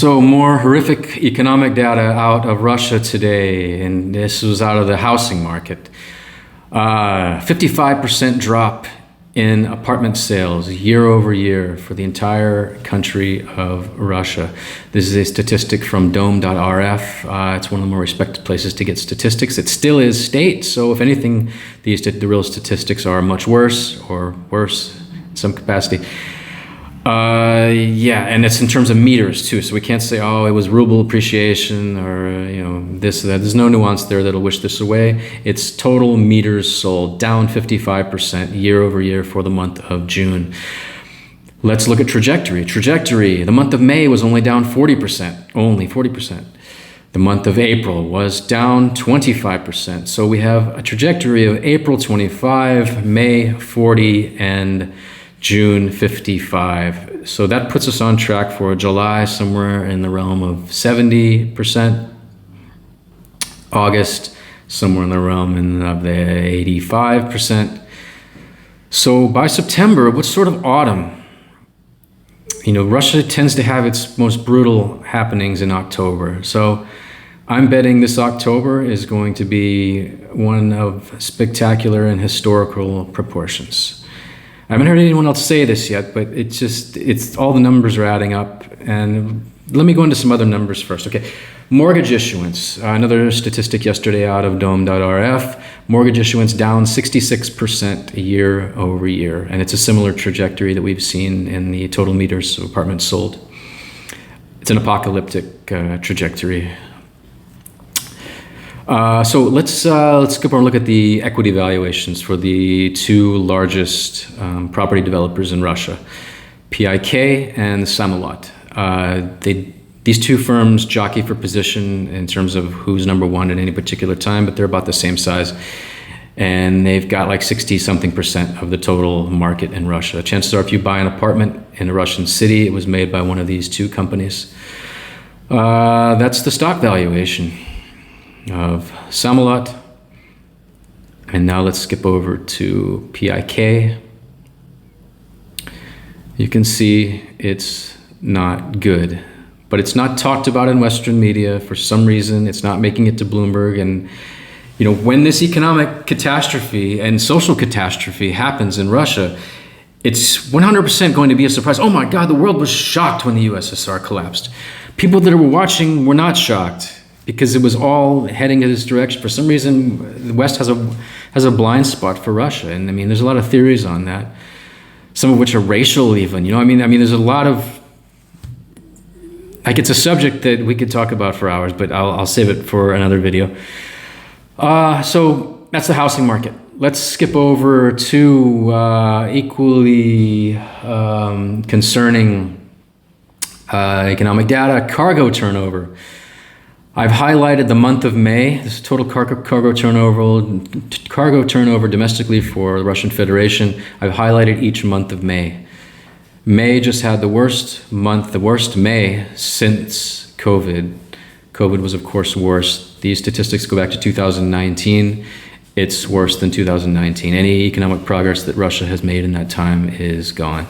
So more horrific economic data out of Russia today, and this was out of the housing market. 55% drop in apartment sales year over year for the entire country of Russia. This is a statistic from dome.rf. It's one of the more respected places to get statistics. It still is state, so if anything, the real statistics are much worse or worse in some capacity. Yeah, and it's in terms of meters too, so we can't say, oh, it was ruble appreciation or this or that. There's no nuance there that'll wish this away. It's total meters sold, down 55% year over year for the month of June. Let's look at trajectory. The month of May was only down 40%, only 40%. The month of April was down 25%. So we have a trajectory of April 25, May 40, and June 55. So that puts us on track for July somewhere in the realm of 70%. August somewhere in the realm of the 85%. So by September, what's sort of autumn? Russia tends to have its most brutal happenings in October. So I'm betting this October is going to be one of spectacular and historical proportions. I haven't heard anyone else say this yet, but it's all the numbers are adding up. And let me go into some other numbers first. Okay, mortgage issuance, another statistic yesterday out of dome.rf. Mortgage issuance down 66% year over year. And it's a similar trajectory that we've seen in the total meters of apartments sold. It's an apocalyptic trajectory. So let's go and look at the equity valuations for the two largest property developers in Russia, PIK and Samolot. These two firms jockey for position in terms of who's number one at any particular time, but they're about the same size. And they've got like 60-something% of the total market in Russia. Chances are if you buy an apartment in a Russian city, it was made by one of these two companies. That's the stock valuation of Samolot. And now let's skip over to PIK. You can see it's not good, but it's not talked about in Western media for some reason. It's not making it to Bloomberg. And when this economic catastrophe and social catastrophe happens in Russia, it's 100% going to be a surprise. Oh my God, the world was shocked when the USSR collapsed. People that were watching were not shocked, because it was all heading in this direction. For some reason, the West has a blind spot for Russia. And I mean, there's a lot of theories on that, some of which are racial even. I mean, there's a lot of, it's a subject that we could talk about for hours, but I'll save it for another video. So that's the housing market. Let's skip over to equally concerning economic data, cargo turnover. I've highlighted the month of May. This is total cargo turnover domestically for the Russian Federation. I've highlighted each month of May. May just had the worst May since COVID. COVID was, of course, worse. These statistics go back to 2019. It's worse than 2019. Any economic progress that Russia has made in that time is gone.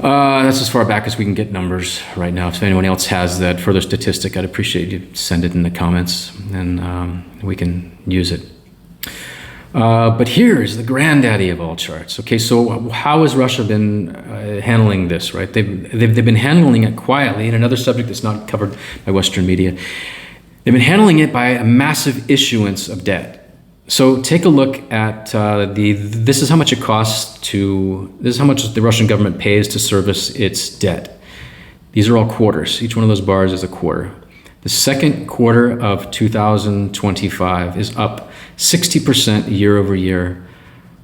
That's as far back as we can get numbers right now. If anyone else has that further statistic, I'd appreciate you send it in the comments, and we can use it. But here's the granddaddy of all charts. Okay, so how has Russia been handling this? Right, they've been handling it quietly. And another subject that's not covered by Western media, they've been handling it by a massive issuance of debt. So take a look at this is how much it costs this is how much the Russian government pays to service its debt. These are all quarters. Each one of those bars is a quarter. The second quarter of 2025 is up 60% year over year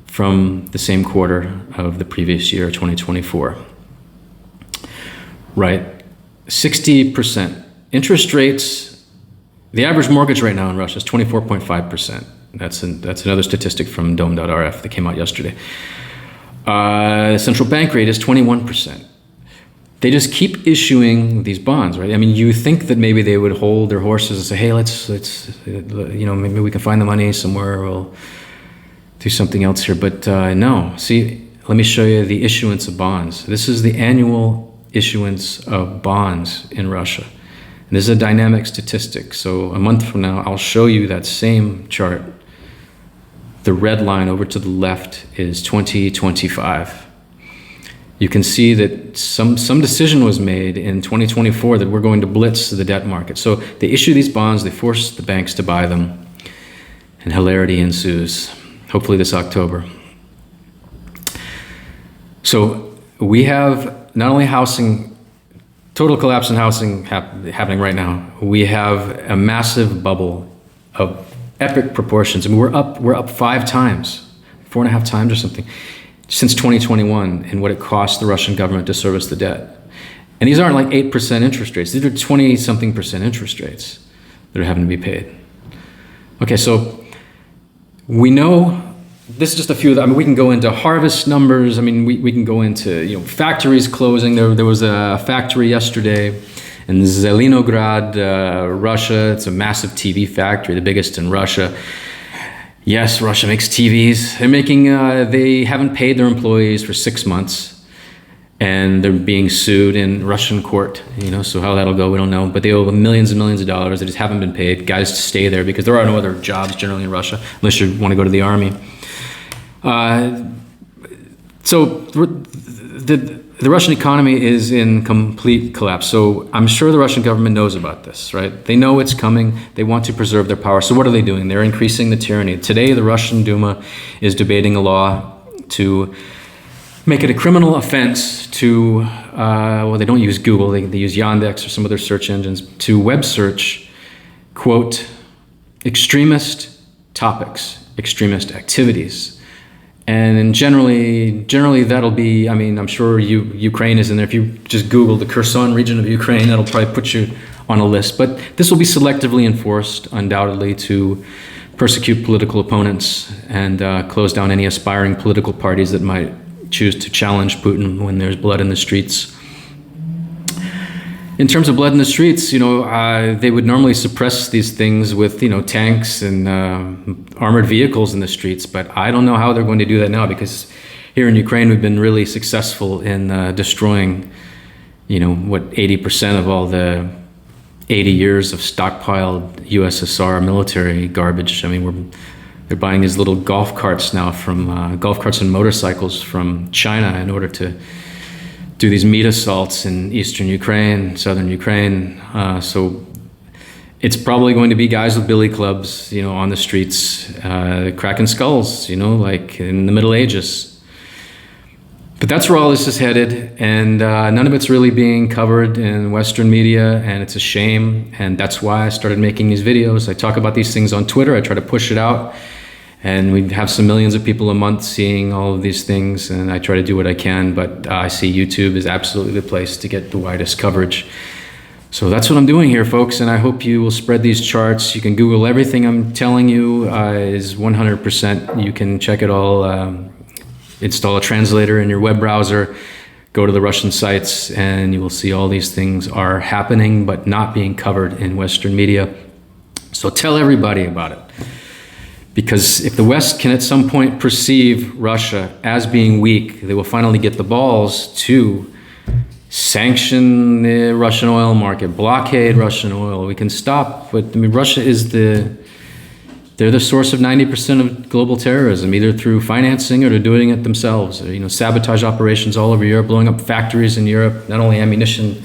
from the same quarter of the previous year, 2024. Right, 60%. Interest rates, the average mortgage right now in Russia is 24.5%. That's another statistic from dome.rf that came out yesterday. The central bank rate is 21%. They just keep issuing these bonds, right? I mean, you think that maybe they would hold their horses and say, hey, let's maybe we can find the money somewhere, or we'll do something else here. But no, see, let me show you the issuance of bonds. This is the annual issuance of bonds in Russia. And this is a dynamic statistic. So a month from now, I'll show you that same chart. The red line over to the left is 2025. You can see that some decision was made in 2024 that we're going to blitz the debt market. So they issue these bonds, they force the banks to buy them, and hilarity ensues, hopefully this October. So we have not only housing, total collapse in housing happening right now, we have a massive bubble of epic proportions. I mean, we're up 5 times, 4.5 times or something, since 2021 in what it costs the Russian government to service the debt. And these aren't like 8% interest rates. These are 20-something% interest rates that are having to be paid. Okay, so we know, this is just a few of them. I mean, we can go into harvest numbers. I mean, we can go into, factories closing. There was a factory yesterday in Zelenograd, Russia. It's a massive TV factory, the biggest in Russia. Yes, Russia makes TVs. They haven't paid their employees for 6 months, and they're being sued in Russian court. So how that'll go, we don't know. But they owe millions and millions of dollars. They just haven't been paid. Guys to stay there because there are no other jobs generally in Russia unless you want to go to the army. So the Russian economy is in complete collapse. So I'm sure the Russian government knows about this, right? They know it's coming. They want to preserve their power. So what are they doing? They're increasing the tyranny. Today, the Russian Duma is debating a law to make it a criminal offense to, they don't use Google, they use Yandex or some other search engines, to web search, quote, extremist topics, extremist activities. And generally that'll be, I'm sure Ukraine is in there. If you just Google the Kherson region of Ukraine, that'll probably put you on a list. But this will be selectively enforced, undoubtedly, to persecute political opponents and close down any aspiring political parties that might choose to challenge Putin when there's blood in the streets. In terms of blood in the streets, they would normally suppress these things with, tanks and armored vehicles in the streets. But I don't know how they're going to do that now, because here in Ukraine, we've been really successful in destroying, 80% of all the 80 years of stockpiled USSR military garbage. I mean, they're buying these little golf carts now from golf carts and motorcycles from China in order to do these meat assaults in eastern Ukraine, southern Ukraine. So it's probably going to be guys with billy clubs, on the streets, cracking skulls, like in the Middle Ages. But that's where all this is headed, and none of it's really being covered in Western media, and it's a shame. And that's why I started making these videos. I talk about these things on Twitter. I try to push it out. And we have some millions of people a month seeing all of these things, and I try to do what I can, but I see YouTube is absolutely the place to get the widest coverage. So that's what I'm doing here, folks, and I hope you will spread these charts. You can Google everything I'm telling you is 100%. You can check it all, install a translator in your web browser, go to the Russian sites, and you will see all these things are happening but not being covered in Western media. So tell everybody about it. Because if the West can at some point perceive Russia as being weak, they will finally get the balls to sanction the Russian oil market, blockade Russian oil. We can stop, but Russia is they're the source of 90% of global terrorism, either through financing or to doing it themselves. Sabotage operations all over Europe, blowing up factories in Europe, not only ammunition,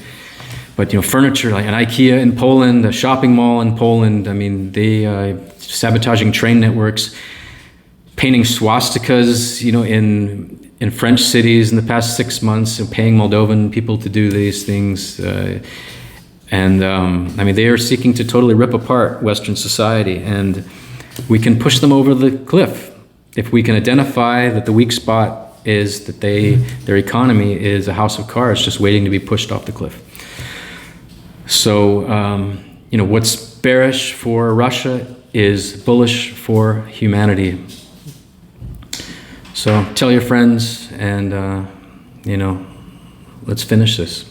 but furniture, like an IKEA in Poland, a shopping mall in Poland. They sabotaging train networks, painting swastikas, in French cities in the past 6 months, and paying Moldovan people to do these things. They are seeking to totally rip apart Western society, and we can push them over the cliff if we can identify that the weak spot is that their economy is a house of cards just waiting to be pushed off the cliff. So, what's bearish for Russia is bullish for humanity. So tell your friends, and let's finish this.